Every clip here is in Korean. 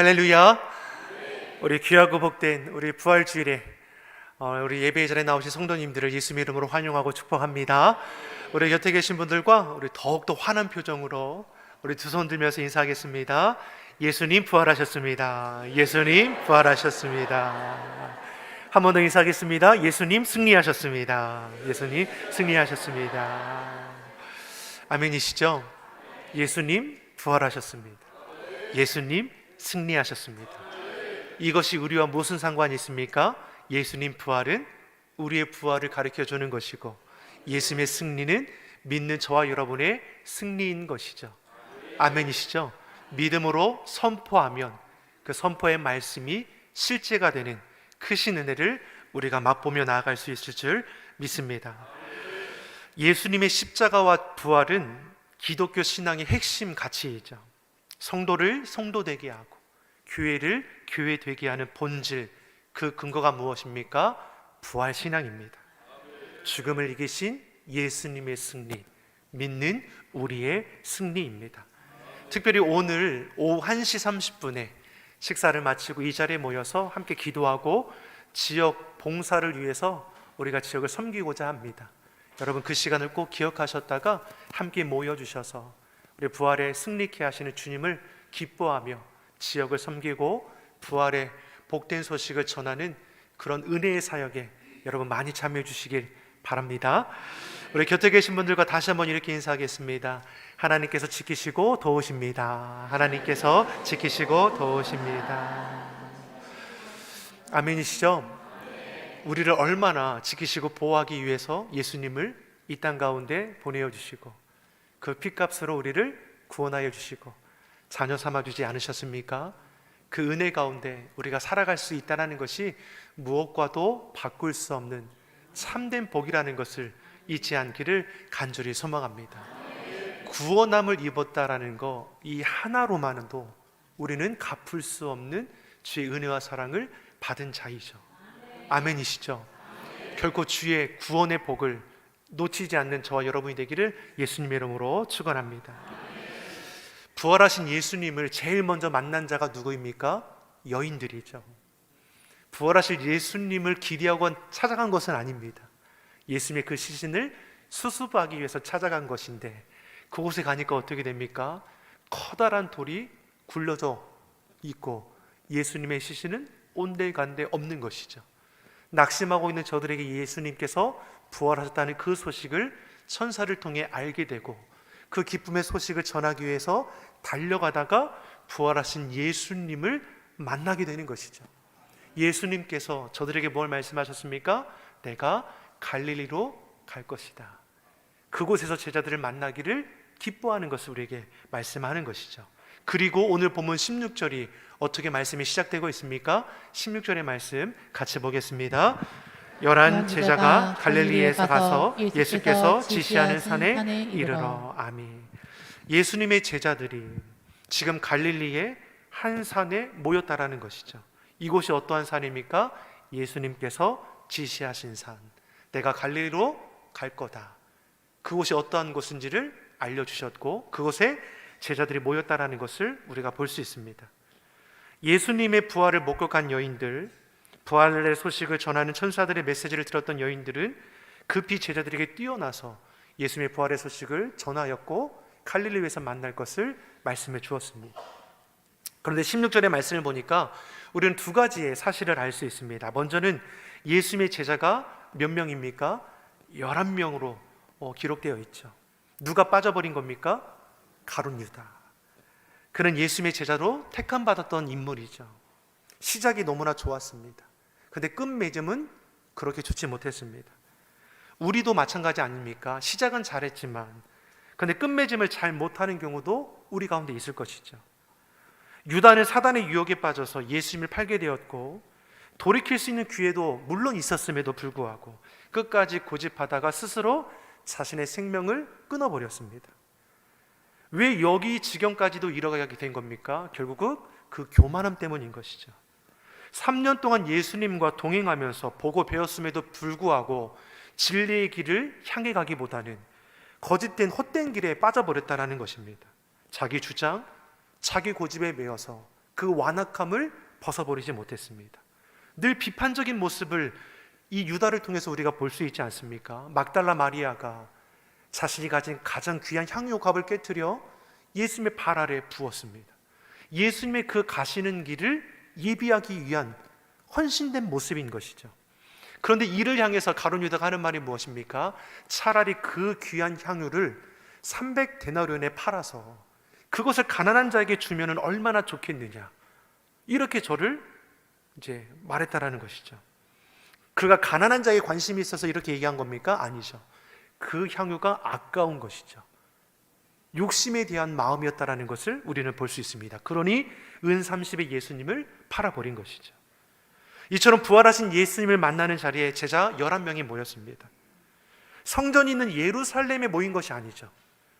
할렐루야. 우리 귀하고 복된 우리 부활주일에 우리 예배 자리에 나오신 성도님들을 예수님 이름으로 환영하고 축복합니다. 우리 곁에 계신 분들과 우리 더욱더 환한 표정으로 우리 두 손 들면서 인사하겠습니다. 예수님 부활하셨습니다. 예수님 부활하셨습니다. 한 번 더 인사하겠습니다. 예수님 승리하셨습니다. 예수님 승리하셨습니다. 아멘이시죠? 예수님 부활하셨습니다. 예수님 승리하셨습니다. 이것이 우리와 무슨 상관이 있습니까? 예수님 부활은 우리의 부활을 가르쳐 주는 것이고, 예수님의 승리는 믿는 저와 여러분의 승리인 것이죠. 아멘이시죠? 믿음으로 선포하면 그 선포의 말씀이 실제가 되는 크신 은혜를 우리가 맛보며 나아갈 수 있을 줄 믿습니다. 예수님의 십자가와 부활은 기독교 신앙의 핵심 가치이죠. 성도를 성도되게 하고 교회를 교회되게 하는 본질, 그 근거가 무엇입니까? 부활신앙입니다. 죽음을 이기신 예수님의 승리, 믿는 우리의 승리입니다. 특별히 오늘 오후 1시 30분에 식사를 마치고 이 자리에 모여서 함께 기도하고 지역 봉사를 위해서 우리가 지역을 섬기고자 합니다. 여러분 그 시간을 꼭 기억하셨다가 함께 모여주셔서 우리 부활에 승리케 하시는 주님을 기뻐하며 지역을 섬기고 부활의 복된 소식을 전하는 그런 은혜의 사역에 여러분 많이 참여해 주시길 바랍니다. 우리 곁에 계신 분들과 다시 한번 이렇게 인사하겠습니다. 하나님께서 지키시고 도우십니다. 하나님께서 지키시고 도우십니다. 아멘이시죠? 우리를 얼마나 지키시고 보호하기 위해서 예수님을 이 땅 가운데 보내어 주시고 그 핏값으로 우리를 구원하여 주시고 자녀 삼아주지 않으셨습니까? 그 은혜 가운데 우리가 살아갈 수 있다는 것이 무엇과도 바꿀 수 없는 참된 복이라는 것을 잊지 않기를 간절히 소망합니다. 구원함을 입었다라는 거, 이 하나로만도 우리는 갚을 수 없는 주의 은혜와 사랑을 받은 자이죠. 아멘이시죠? 결코 주의 구원의 복을 놓치지 않는 저와 여러분이 되기를 예수님의 이름으로 축원합니다. 부활하신 예수님을 제일 먼저 만난 자가 누구입니까? 여인들이죠. 부활하실 예수님을 기대하고 찾아간 것은 아닙니다. 예수님의 그 시신을 수습하기 위해서 찾아간 것인데, 그곳에 가니까 어떻게 됩니까? 커다란 돌이 굴러져 있고 예수님의 시신은 온데간데 없는 것이죠. 낙심하고 있는 저들에게 예수님께서 부활하셨다는 그 소식을 천사를 통해 알게 되고, 그 기쁨의 소식을 전하기 위해서 달려가다가 부활하신 예수님을 만나게 되는 것이죠. 예수님께서 저들에게 뭘 말씀하셨습니까? 내가 갈릴리로 갈 것이다. 그곳에서 제자들을 만나기를 기뻐하는 것을 우리에게 말씀하는 것이죠. 그리고 오늘 본문 16절이 어떻게 말씀이 시작되고 있습니까? 16절의 말씀 같이 보겠습니다. 11 제자가 갈릴리에서 가서 예수께서 지시하는 산에 이르러. 아멘. 예수님의 제자들이 지금 갈릴리의 한 산에 모였다라는 것이죠. 이곳이 어떠한 산입니까? 예수님께서 지시하신 산, 내가 갈릴리로 갈 거다. 그곳이 어떠한 곳인지를 알려주셨고 그곳에 제자들이 모였다라는 것을 우리가 볼 수 있습니다. 예수님의 부활을 목격한 여인들, 부활의 소식을 전하는 천사들의 메시지를 들었던 여인들은 급히 제자들에게 뛰어나서 예수님의 부활의 소식을 전하였고 갈릴리에서 만날 것을 말씀해 주었습니다. 그런데 16절의 말씀을 보니까 우리는 두 가지의 사실을 알 수 있습니다. 먼저는 예수님의 제자가 몇 명입니까? 11명으로 기록되어 있죠. 누가 빠져버린 겁니까? 가룟 유다. 그는 예수님의 제자로 택함받았던 인물이죠. 시작이 너무나 좋았습니다. 그런데 끝맺음은 그렇게 좋지 못했습니다. 우리도 마찬가지 아닙니까? 시작은 잘했지만 그런데 끝맺음을 잘 못하는 경우도 우리 가운데 있을 것이죠. 유다는 사단의 유혹에 빠져서 예수님을 팔게 되었고 돌이킬 수 있는 기회도 물론 있었음에도 불구하고 끝까지 고집하다가 스스로 자신의 생명을 끊어버렸습니다. 왜 여기 지경까지도 이뤄가게 된 겁니까? 결국은 그 교만함 때문인 것이죠. 3년 동안 예수님과 동행하면서 보고 배웠음에도 불구하고 진리의 길을 향해 가기보다는 거짓된 헛된 길에 빠져버렸다는 것입니다. 자기 주장, 자기 고집에 매여서 그 완악함을 벗어버리지 못했습니다. 늘 비판적인 모습을 이 유다를 통해서 우리가 볼 수 있지 않습니까? 막달라 마리아가 자신이 가진 가장 귀한 향유값을 깨뜨려 예수님의 발 아래에 부었습니다. 예수님의 그 가시는 길을 예비하기 위한 헌신된 모습인 것이죠. 그런데 이를 향해서 가룟 유다가 하는 말이 무엇입니까? 차라리 그 귀한 향유를 300데나리온에 팔아서 그것을 가난한 자에게 주면 얼마나 좋겠느냐, 이렇게 저를 이제 말했다라는 것이죠. 그가 가난한 자에게 관심이 있어서 이렇게 얘기한 겁니까? 아니죠. 그 향유가 아까운 것이죠. 욕심에 대한 마음이었다라는 것을 우리는 볼 수 있습니다. 그러니 은 30에 예수님을 팔아버린 것이죠. 이처럼 부활하신 예수님을 만나는 자리에 제자 11명이 모였습니다. 성전이 있는 예루살렘에 모인 것이 아니죠.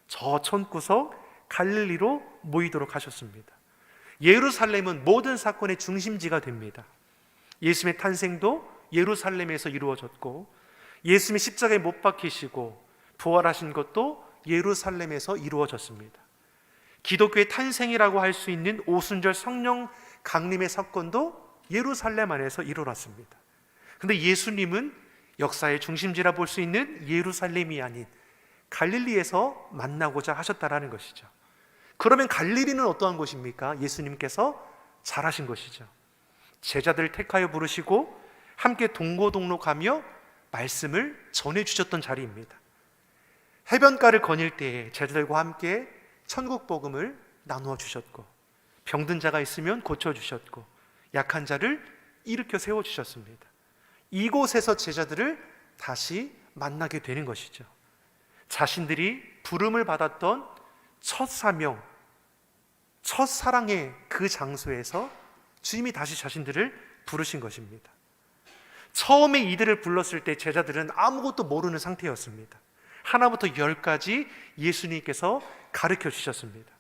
저 촌구석 갈릴리로 모이도록 하셨습니다. 예루살렘은 모든 사건의 중심지가 됩니다. 예수님의 탄생도 예루살렘에서 이루어졌고, 예수님이 십자가에 못 박히시고 부활하신 것도 예루살렘에서 이루어졌습니다. 기독교의 탄생이라고 할 수 있는 오순절 성령 강림의 사건도 예루살렘 안에서 일어났습니다. 그런데 예수님은 역사의 중심지라 볼 수 있는 예루살렘이 아닌 갈릴리에서 만나고자 하셨다라는 것이죠. 그러면 갈릴리는 어떠한 곳입니까? 예수님께서 잘하신 것이죠. 제자들을 택하여 부르시고 함께 동고동록하며 말씀을 전해주셨던 자리입니다. 해변가를 거닐 때에 제자들과 함께 천국 복음을 나누어 주셨고, 병든 자가 있으면 고쳐주셨고, 약한 자를 일으켜 세워주셨습니다. 이곳에서 제자들을 다시 만나게 되는 것이죠. 자신들이 부름을 받았던 첫 사명, 첫 사랑의 그 장소에서 주님이 다시 자신들을 부르신 것입니다. 처음에 이들을 불렀을 때 제자들은 아무것도 모르는 상태였습니다. 하나부터 10까지 예수님께서 가르쳐 주셨습니다.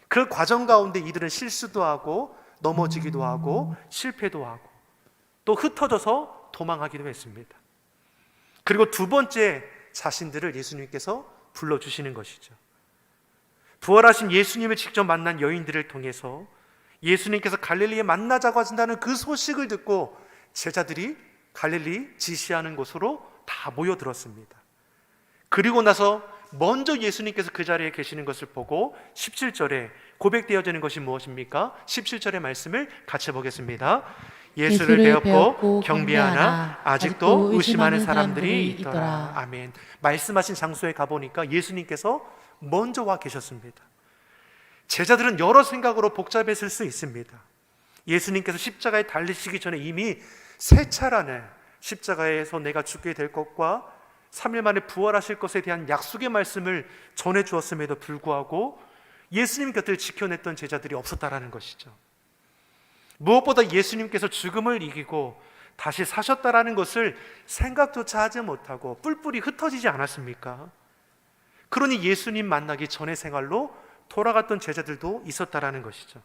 그 과정 가운데 이들은 실수도 하고 넘어지기도 하고 실패도 하고 또 흩어져서 도망하기도 했습니다. 그리고 두 번째, 자신들을 예수님께서 불러주시는 것이죠. 부활하신 예수님을 직접 만난 여인들을 통해서 예수님께서 갈릴리에 만나자고 하신다는 그 소식을 듣고 제자들이 갈릴리 지시하는 곳으로 다 모여들었습니다. 그리고 나서 먼저 예수님께서 그 자리에 계시는 것을 보고 17절에 고백되어지는 것이 무엇입니까? 17절의 말씀을 같이 보겠습니다. 예수를 배웠고 경배하나 아직도 의심하는 사람들이 있더라. 아멘. 말씀하신 장소에 가보니까 예수님께서 먼저 와 계셨습니다. 제자들은 여러 생각으로 복잡했을 수 있습니다. 예수님께서 십자가에 달리시기 전에 이미 세 차례나 십자가에서 내가 죽게 될 것과 3일 만에 부활하실 것에 대한 약속의 말씀을 전해 주었음에도 불구하고 예수님 곁을 지켜냈던 제자들이 없었다라는 것이죠. 무엇보다 예수님께서 죽음을 이기고 다시 사셨다라는 것을 생각조차 하지 못하고 뿔뿔이 흩어지지 않았습니까? 그러니 예수님 만나기 전의 생활로 돌아갔던 제자들도 있었다라는 것이죠.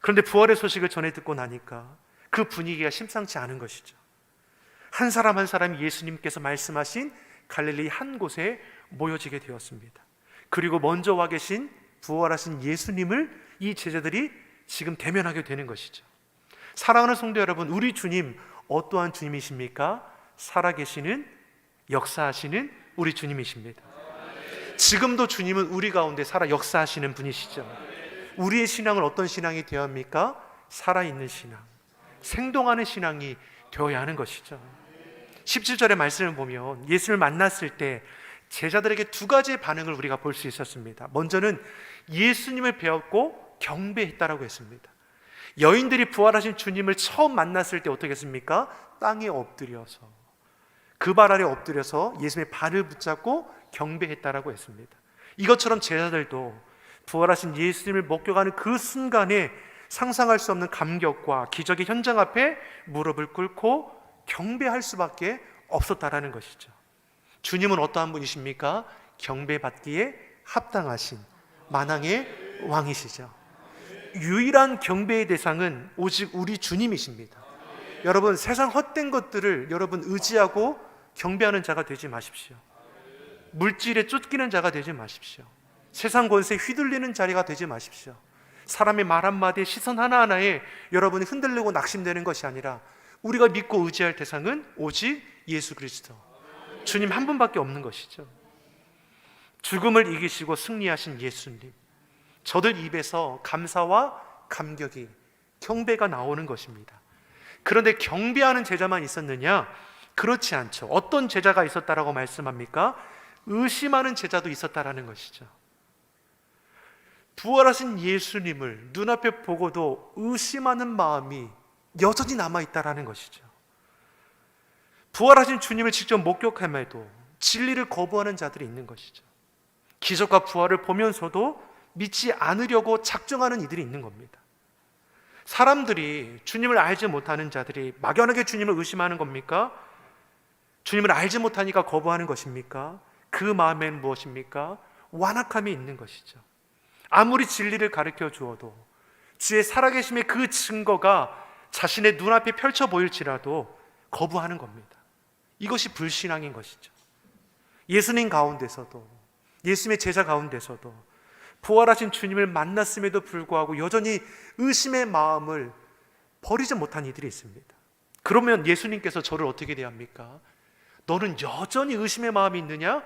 그런데 부활의 소식을 전해 듣고 나니까 그 분위기가 심상치 않은 것이죠. 한 사람 한 사람이 예수님께서 말씀하신 갈릴리 한 곳에 모여지게 되었습니다. 그리고 먼저 와 계신 부활하신 예수님을 이 제자들이 지금 대면하게 되는 것이죠. 사랑하는 성도 여러분, 우리 주님 어떠한 주님이십니까? 살아계시는, 역사하시는 우리 주님이십니다. 지금도 주님은 우리 가운데 살아 역사하시는 분이시죠. 우리의 신앙은 어떤 신앙이 되어야 합니까? 살아있는 신앙, 생동하는 신앙이 되어야 하는 것이죠. 17절의 말씀을 보면 예수를 만났을 때 제자들에게 두 가지의 반응을 우리가 볼 수 있었습니다. 먼저는 예수님을 배웠고 경배했다라고 했습니다. 여인들이 부활하신 주님을 처음 만났을 때 어떻게 했습니까? 땅에 엎드려서, 그 발 아래 엎드려서 예수님의 발을 붙잡고 경배했다라고 했습니다. 이것처럼 제자들도 부활하신 예수님을 목격하는 그 순간에 상상할 수 없는 감격과 기적의 현장 앞에 무릎을 꿇고 경배할 수밖에 없었다라는 것이죠. 주님은 어떠한 분이십니까? 경배받기에 합당하신 만왕의 왕이시죠. 유일한 경배의 대상은 오직 우리 주님이십니다. 여러분, 세상 헛된 것들을 여러분 의지하고 경배하는 자가 되지 마십시오. 물질에 쫓기는 자가 되지 마십시오. 세상 권세에 휘둘리는 자리가 되지 마십시오. 사람의 말 한마디에 시선 하나하나에 여러분이 흔들리고 낙심되는 것이 아니라 우리가 믿고 의지할 대상은 오직 예수 그리스도, 주님 한 분밖에 없는 것이죠. 죽음을 이기시고 승리하신 예수님, 저들 입에서 감사와 감격이, 경배가 나오는 것입니다. 그런데 경배하는 제자만 있었느냐? 그렇지 않죠. 어떤 제자가 있었다라고 말씀합니까? 의심하는 제자도 있었다라는 것이죠. 부활하신 예수님을 눈앞에 보고도 의심하는 마음이 여전히 남아있다라는 것이죠. 부활하신 주님을 직접 목격함에도 진리를 거부하는 자들이 있는 것이죠. 기적과 부활을 보면서도 믿지 않으려고 작정하는 이들이 있는 겁니다. 사람들이 주님을 알지 못하는 자들이 막연하게 주님을 의심하는 겁니까? 주님을 알지 못하니까 거부하는 것입니까? 그 마음에는 무엇입니까? 완악함이 있는 것이죠. 아무리 진리를 가르쳐 주어도 주의 살아계심의 그 증거가 자신의 눈앞에 펼쳐 보일지라도 거부하는 겁니다. 이것이 불신앙인 것이죠. 예수님 가운데서도, 예수님의 제자 가운데서도 부활하신 주님을 만났음에도 불구하고 여전히 의심의 마음을 버리지 못한 이들이 있습니다. 그러면 예수님께서 저를 어떻게 대합니까? 너는 여전히 의심의 마음이 있느냐?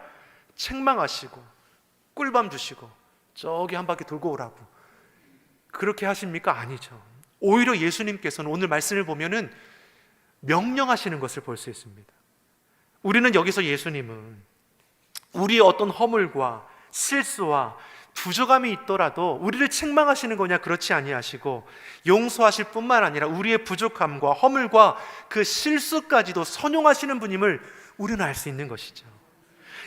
책망하시고 꿀밤 주시고 저기 한 바퀴 돌고 오라고 그렇게 하십니까? 아니죠. 오히려 예수님께서는 오늘 말씀을 보면은 명령하시는 것을 볼 수 있습니다. 우리는 여기서 예수님은 우리의 어떤 허물과 실수와 부족함이 있더라도 우리를 책망하시는 거냐? 그렇지 아니하시고 용서하실 뿐만 아니라 우리의 부족함과 허물과 그 실수까지도 선용하시는 분임을 우리는 알 수 있는 것이죠.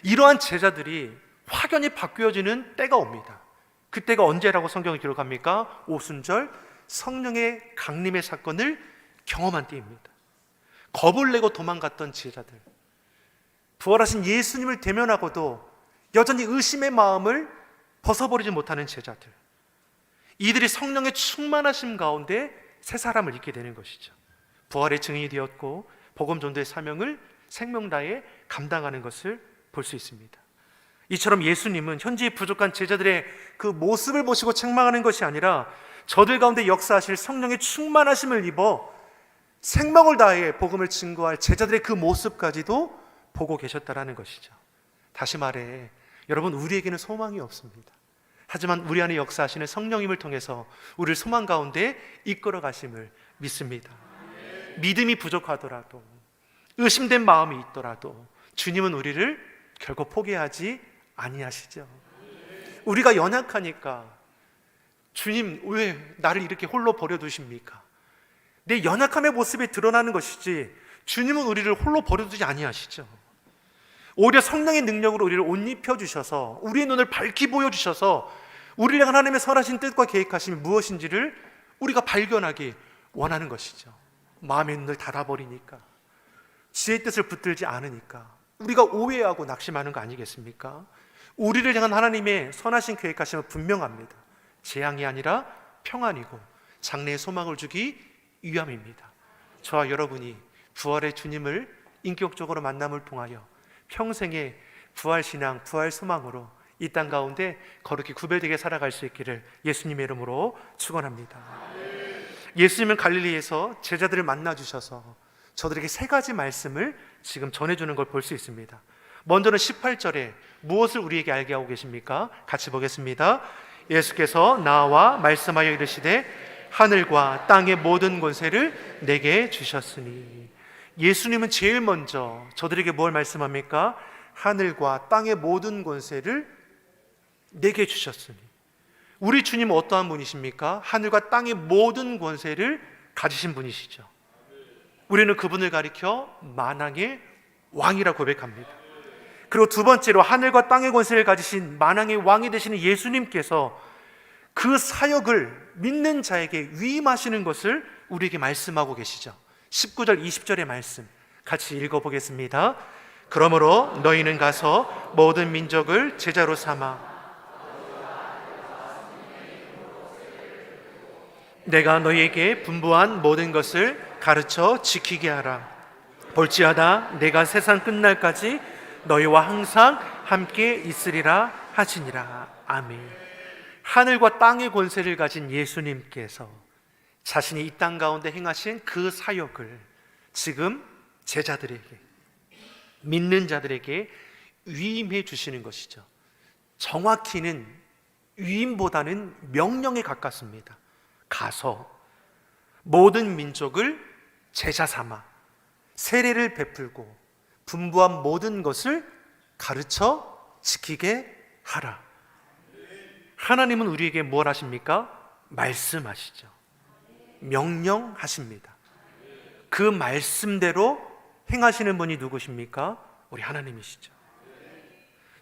이러한 제자들이 확연히 바뀌어지는 때가 옵니다. 그때가 언제라고 성경이 기록합니까? 오순절 성령의 강림의 사건을 경험한 때입니다. 겁을 내고 도망갔던 제자들, 부활하신 예수님을 대면하고도 여전히 의심의 마음을 벗어버리지 못하는 제자들, 이들이 성령의 충만하심 가운데 새 사람을 잊게 되는 것이죠. 부활의 증인이 되었고 복음 전도의 사명을 생명 다해 감당하는 것을 볼 수 있습니다. 이처럼 예수님은 현재 부족한 제자들의 그 모습을 보시고 책망하는 것이 아니라 저들 가운데 역사하실 성령의 충만하심을 입어 생명을 다해 복음을 증거할 제자들의 그 모습까지도 보고 계셨다라는 것이죠. 다시 말해 여러분, 우리에게는 소망이 없습니다. 하지만 우리 안에 역사하시는 성령님을 통해서 우리를 소망 가운데 이끌어 가심을 믿습니다. 믿음이 부족하더라도, 의심된 마음이 있더라도 주님은 우리를 결코 포기하지 아니하시죠. 우리가 연약하니까 주님 왜 나를 이렇게 홀로 버려두십니까? 내 연약함의 모습이 드러나는 것이지 주님은 우리를 홀로 버려두지 아니하시죠. 오히려 성령의 능력으로 우리를 옷 입혀주셔서 우리의 눈을 밝히 보여주셔서 우리를 향한 하나님의 선하신 뜻과 계획하심이 무엇인지를 우리가 발견하기 원하는 것이죠. 마음의 눈을 닫아버리니까, 지혜의 뜻을 붙들지 않으니까 우리가 오해하고 낙심하는 거 아니겠습니까? 우리를 향한 하나님의 선하신 계획하심은 분명합니다. 재앙이 아니라 평안이고 장래의 소망을 주기 위함입니다. 저와 여러분이 부활의 주님을 인격적으로 만남을 통하여 평생의 부활신앙, 부활소망으로 이 땅 가운데 거룩히 구별되게 살아갈 수 있기를 예수님의 이름으로 축원합니다. 예수님은 갈릴리에서 제자들을 만나주셔서 저들에게 세 가지 말씀을 지금 전해주는 걸 볼 수 있습니다. 먼저는 18절에 무엇을 우리에게 알게 하고 계십니까? 같이 보겠습니다. 예수께서 나와 말씀하여 이르시되 하늘과 땅의 모든 권세를 내게 주셨으니, 예수님은 제일 먼저 저들에게 뭘 말씀합니까? 하늘과 땅의 모든 권세를 내게 주셨으니. 우리 주님은 어떠한 분이십니까? 하늘과 땅의 모든 권세를 가지신 분이시죠. 우리는 그분을 가리켜 만왕의 왕이라 고백합니다. 그리고 두 번째로 하늘과 땅의 권세를 가지신 만왕의 왕이 되시는 예수님께서 그 사역을 믿는 자에게 위임하시는 것을 우리에게 말씀하고 계시죠. 19절 20절의 말씀 같이 읽어보겠습니다. 그러므로 너희는 가서 모든 민족을 제자로 삼아 내가 너희에게 분부한 모든 것을 가르쳐 지키게 하라. 볼지어다 내가 세상 끝날까지 너희와 항상 함께 있으리라 하시니라. 아멘. 하늘과 땅의 권세를 가진 예수님께서 자신이 이 땅 가운데 행하신 그 사역을 지금 제자들에게, 믿는 자들에게 위임해 주시는 것이죠. 정확히는 위임보다는 명령에 가깝습니다. 가서 모든 민족을 제자 삼아 세례를 베풀고 분부한 모든 것을 가르쳐 지키게 하라. 하나님은 우리에게 뭘 하십니까? 말씀하시죠. 명령하십니다. 그 말씀대로 행하시는 분이 누구십니까? 우리 하나님이시죠.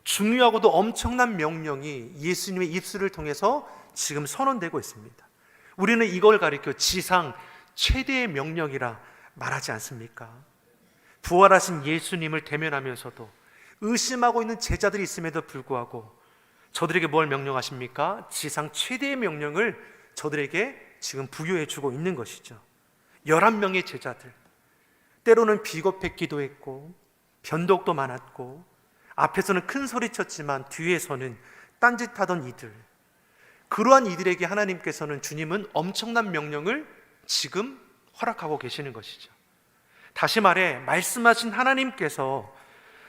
중요하고도 엄청난 명령이 예수님의 입술을 통해서 지금 선언되고 있습니다. 우리는 이걸 가리켜 지상 최대의 명령이라 말하지 않습니까? 부활하신 예수님을 대면하면서도 의심하고 있는 제자들이 있음에도 불구하고 저들에게 뭘 명령하십니까? 지상 최대의 명령을 저들에게 지금 부여해 주고 있는 것이죠. 11명의 제자들, 때로는 비겁했기도 했고 변덕도 많았고 앞에서는 큰 소리 쳤지만 뒤에서는 딴짓하던 이들, 그러한 이들에게 하나님께서는, 주님은 엄청난 명령을 지금 허락하고 계시는 것이죠. 다시 말해 말씀하신 하나님께서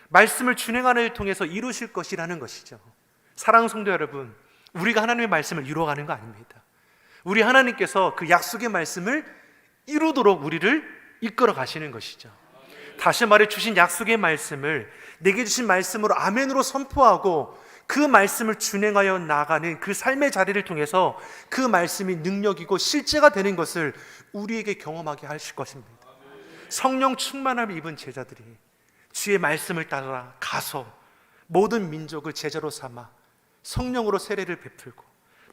말씀을 준행하는 일을 통해서 이루실 것이라는 것이죠. 사랑하는 성도 여러분, 우리가 하나님의 말씀을 이루어가는 거 아닙니다. 우리 하나님께서 그 약속의 말씀을 이루도록 우리를 이끌어 가시는 것이죠. 다시 말해 주신 약속의 말씀을 내게 주신 말씀으로 아멘으로 선포하고 그 말씀을 준행하여 나가는 그 삶의 자리를 통해서 그 말씀이 능력이고 실제가 되는 것을 우리에게 경험하게 하실 것입니다. 성령 충만함을 입은 제자들이 주의 말씀을 따라 가서 모든 민족을 제자로 삼아 성령으로 세례를 베풀고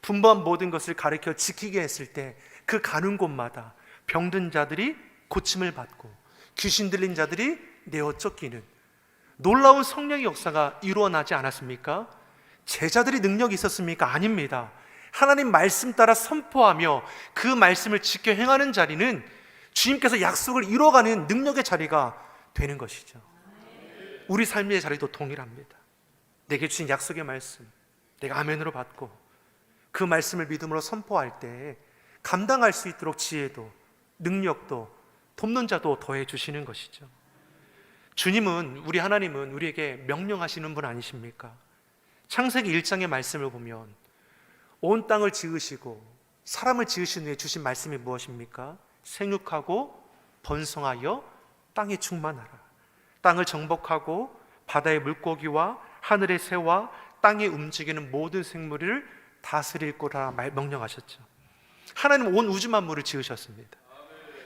분부한 모든 것을 가르쳐 지키게 했을 때 그 가는 곳마다 병든 자들이 고침을 받고 귀신 들린 자들이 내어 쫓기는 놀라운 성령의 역사가 이루어나지 않았습니까? 제자들이 능력이 있었습니까? 아닙니다. 하나님 말씀 따라 선포하며 그 말씀을 지켜 행하는 자리는 주님께서 약속을 이루어가는 능력의 자리가 되는 것이죠. 우리 삶의 자리도 동일합니다. 내게 주신 약속의 말씀 내가 아멘으로 받고 그 말씀을 믿음으로 선포할 때 감당할 수 있도록 지혜도 능력도 돕는 자도 더해 주시는 것이죠. 주님은, 우리 하나님은 우리에게 명령하시는 분 아니십니까? 창세기 1장의 말씀을 보면 온 땅을 지으시고 사람을 지으신 후에 주신 말씀이 무엇입니까? 생육하고 번성하여 땅에 충만하라. 땅을 정복하고 바다의 물고기와 하늘의 새와 땅에 움직이는 모든 생물을 다스릴 거라 명령하셨죠. 하나님은 온 우주 만물을 지으셨습니다.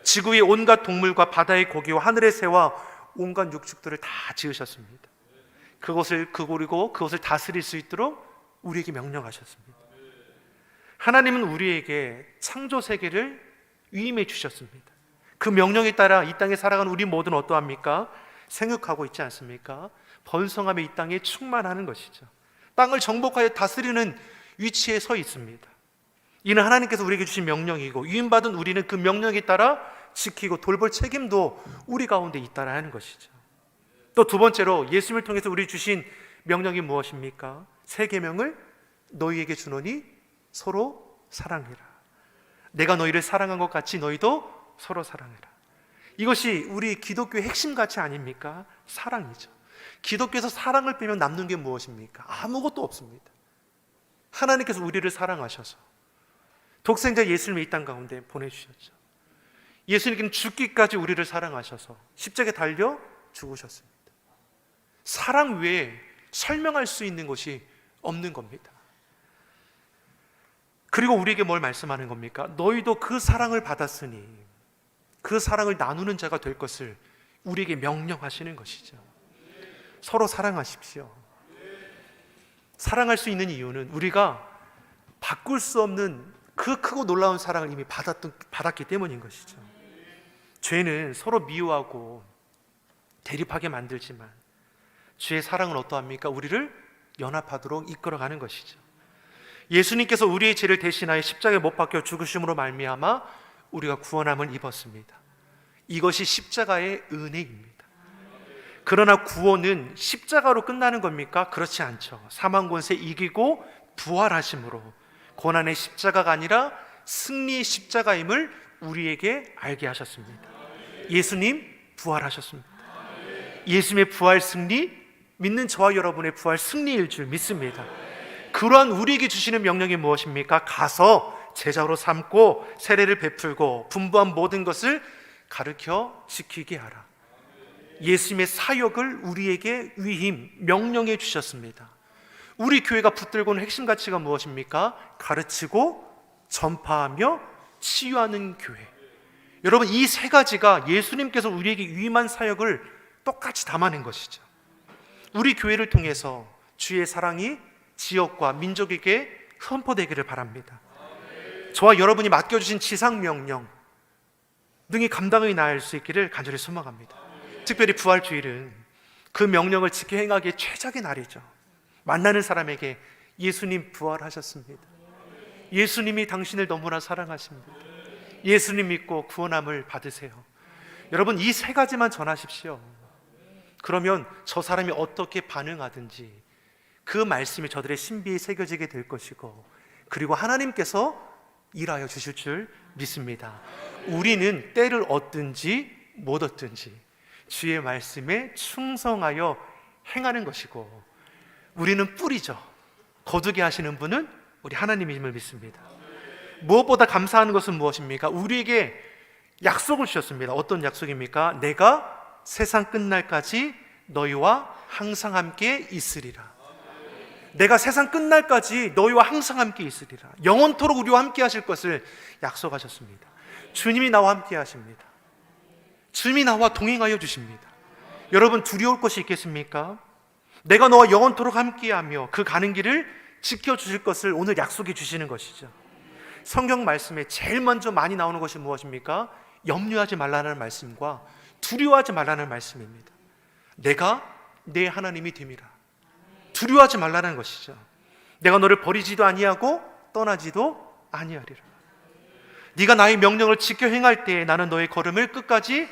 지구의 온갖 동물과 바다의 고기와 하늘의 새와 온갖 육축들을 다 지으셨습니다. 그리고 그것을 다스릴 수 있도록 우리에게 명령하셨습니다. 하나님은 우리에게 창조 세계를 위임해 주셨습니다. 그 명령에 따라 이 땅에 살아가는 우리 모두는 어떠합니까? 생육하고 있지 않습니까? 번성하며 이 땅에 충만하는 것이죠. 땅을 정복하여 다스리는 위치에 서 있습니다. 이는 하나님께서 우리에게 주신 명령이고 위임받은 우리는 그 명령에 따라 지키고 돌볼 책임도 우리 가운데 있다라는 것이죠. 또 두 번째로 예수님을 통해서 우리 주신 명령이 무엇입니까? 새 계명을 너희에게 주노니 서로 사랑해라. 내가 너희를 사랑한 것 같이 너희도 서로 사랑해라. 이것이 우리 기독교의 핵심 가치 아닙니까? 사랑이죠. 기독교에서 사랑을 빼면 남는 게 무엇입니까? 아무것도 없습니다. 하나님께서 우리를 사랑하셔서 독생자 예수님을 이 땅 가운데 보내주셨죠. 예수님께는 죽기까지 우리를 사랑하셔서 십자가에 달려 죽으셨습니다. 사랑 외에 설명할 수 있는 것이 없는 겁니다. 그리고 우리에게 뭘 말씀하는 겁니까? 너희도 그 사랑을 받았으니 그 사랑을 나누는 자가 될 것을 우리에게 명령하시는 것이죠. 서로 사랑하십시오. 사랑할 수 있는 이유는 우리가 바꿀 수 없는 그 크고 놀라운 사랑을 이미 받았기 때문인 것이죠. 죄는 서로 미워하고 대립하게 만들지만 주의 사랑은 어떠합니까? 우리를 연합하도록 이끌어가는 것이죠. 예수님께서 우리의 죄를 대신하여 십자가에 못 박혀 죽으심으로 말미암아 우리가 구원함을 입었습니다. 이것이 십자가의 은혜입니다. 그러나 구원은 십자가로 끝나는 겁니까? 그렇지 않죠. 사망 권세 이기고 부활하심으로 고난의 십자가가 아니라 승리의 십자가임을 우리에게 알게 하셨습니다. 예수님 부활하셨습니다. 예수님의 부활 승리, 믿는 저와 여러분의 부활 승리일 줄 믿습니다. 그러한 우리에게 주시는 명령이 무엇입니까? 가서 제자로 삼고 세례를 베풀고 분부한 모든 것을 가르쳐 지키게 하라. 예수님의 사역을 우리에게 위임, 명령해 주셨습니다. 우리 교회가 붙들고 있는 핵심 가치가 무엇입니까? 가르치고 전파하며 치유하는 교회. 여러분, 이 세 가지가 예수님께서 우리에게 위임한 사역을 똑같이 담아낸 것이죠. 우리 교회를 통해서 주의 사랑이 지역과 민족에게 선포되기를 바랍니다. 저와 여러분이 맡겨주신 지상 명령 능히 감당해 나갈 수 있기를 간절히 소망합니다. 특별히 부활주일은 그 명령을 지켜 행하기에 최적의 날이죠. 만나는 사람에게 예수님 부활하셨습니다. 예수님이 당신을 너무나 사랑하십니다. 예수님 믿고 구원함을 받으세요. 여러분, 이 세 가지만 전하십시오. 그러면 저 사람이 어떻게 반응하든지 그 말씀이 저들의 신비에 새겨지게 될 것이고, 그리고 하나님께서 일하여 주실 줄 믿습니다. 우리는 때를 얻든지 못 얻든지 주의 말씀에 충성하여 행하는 것이고, 우리는 뿌리죠. 거두게 하시는 분은 우리 하나님임을 믿습니다. 무엇보다 감사하는 것은 무엇입니까? 우리에게 약속을 주셨습니다. 어떤 약속입니까? 내가 세상 끝날까지 너희와 항상 함께 있으리라. 내가 세상 끝날까지 너희와 항상 함께 있으리라. 영원토록 우리와 함께 하실 것을 약속하셨습니다. 주님이 나와 함께 하십니다. 주님이 나와 동행하여 주십니다. 여러분, 두려울 것이 있겠습니까? 내가 너와 영원토록 함께하며 그 가는 길을 지켜주실 것을 오늘 약속해 주시는 것이죠. 성경 말씀에 제일 먼저 많이 나오는 것이 무엇입니까? 염려하지 말라는 말씀과 두려워하지 말라는 말씀입니다. 내가 내 하나님이 됨이라. 두려워하지 말라는 것이죠. 내가 너를 버리지도 아니하고 떠나지도 아니하리라. 네가 나의 명령을 지켜 행할 때에 나는 너의 걸음을 끝까지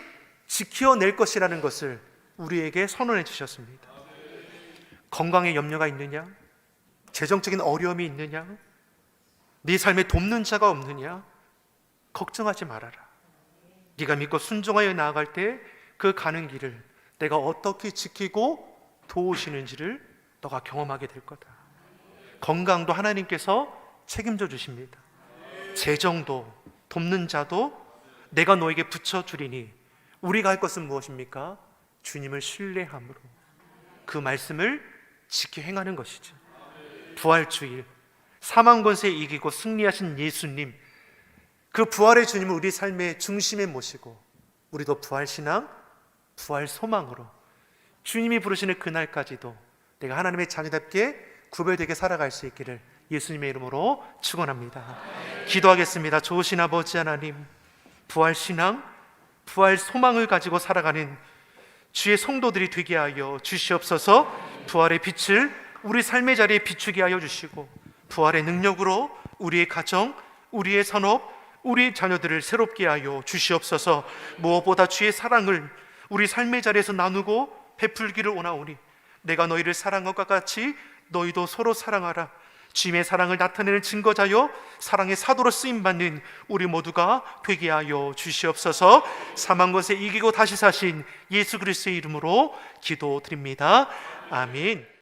지켜낼 것이라는 것을 우리에게 선언해 주셨습니다. 건강에 염려가 있느냐? 재정적인 어려움이 있느냐? 네 삶에 돕는 자가 없느냐? 걱정하지 말아라. 네가 믿고 순종하여 나아갈 때 그 가는 길을 내가 어떻게 지키고 도우시는지를 너가 경험하게 될 거다. 건강도 하나님께서 책임져 주십니다. 재정도 돕는 자도 내가 너에게 붙여주리니 우리가 할 것은 무엇입니까? 주님을 신뢰함으로 그 말씀을 지켜 행하는 것이죠. 부활주일, 사망 권세에 이기고 승리하신 예수님, 그 부활의 주님을 우리 삶의 중심에 모시고 우리도 부활신앙, 부활소망으로 주님이 부르시는 그날까지도 내가 하나님의 자녀답게 구별되게 살아갈 수 있기를 예수님의 이름으로 축원합니다. 기도하겠습니다. 좋으신 아버지 하나님, 부활신앙, 부활소망을 가지고 살아가는 주의 성도들이 되게 하여 주시옵소서. 부활의 빛을 우리 삶의 자리에 비추게 하여 주시고 부활의 능력으로 우리의 가정, 우리의 산업, 우리의 자녀들을 새롭게 하여 주시옵소서. 무엇보다 주의 사랑을 우리 삶의 자리에서 나누고 베풀기를 원하오니 내가 너희를 사랑한 것 같이 너희도 서로 사랑하라. 주님의 사랑을 나타내는 증거자여 사랑의 사도로 쓰임받는 우리 모두가 되게 하여 주시옵소서. 사망 것에 이기고 다시 사신 예수 그리스도의 이름으로 기도드립니다. 아멘.